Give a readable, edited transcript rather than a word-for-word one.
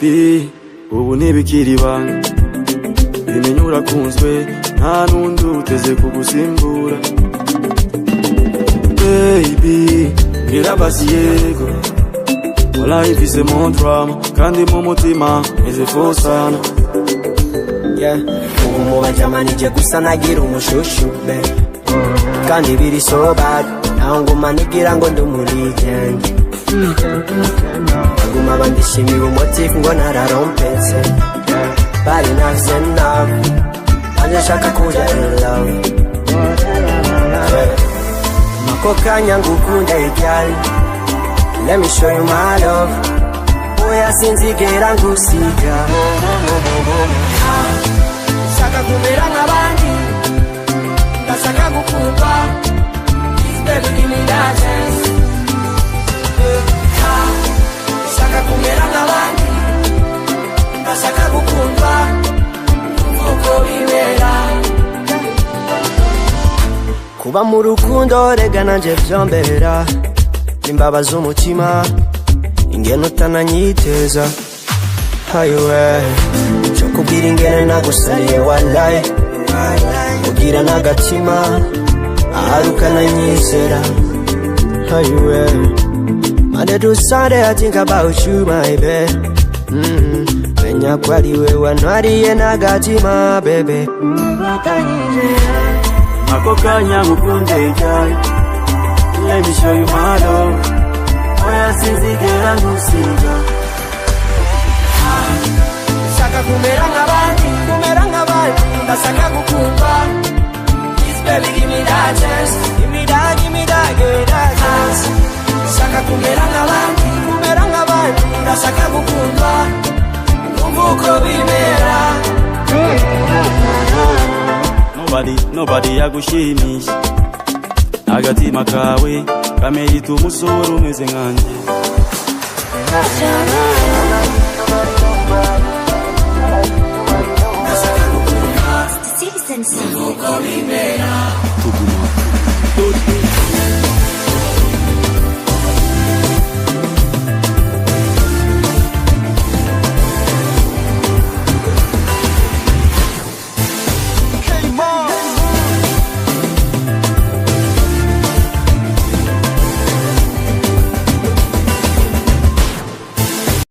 baby ubu ntibikiri ibanga bimenye urakunzwe nta n'undi uteze kugusimbura baby mbwira basi yego wallahi mfise mu drama kandi mu mutima meze fosana ubu mu bajama nije gusa nagira umushushu kandi biri so bad naho nguma nigira ngo ndi muri gang nguma bandishimira umutima ngo nararompetse bari nafise nawe anje shaka kuja in love mako kanya ngukunde icyali let me show you my love oya sinzigera ngusiga shaka kumera nk'abandi ndashaka gukundwa baby give me that chance shaka kumera nk'abandi ndashaka gukundwa uko bibera kuba mu rukundo rega nanje vyombera imbabaza umutima ingene utananyiteza hayiwe cyo kubwira ingene nagusariye wallahi kugira n'agatima aharuka nanyizera hayiwe Monday to Sunday I think about you my baby menya ko ari we wantwariye n'agatima baby ako kanya ngukunde cyane let me show you my love oya sinzigera ngusiga shaka kumera nk'abandi ndashaka gukundwa please baby give me that chance give me that chance shaka kumera nk'abandi ndashaka gukundwa numva uko bimera nobody yagushimisha agatima kawe kamerita umusore umeze nkanje Citizen Sound.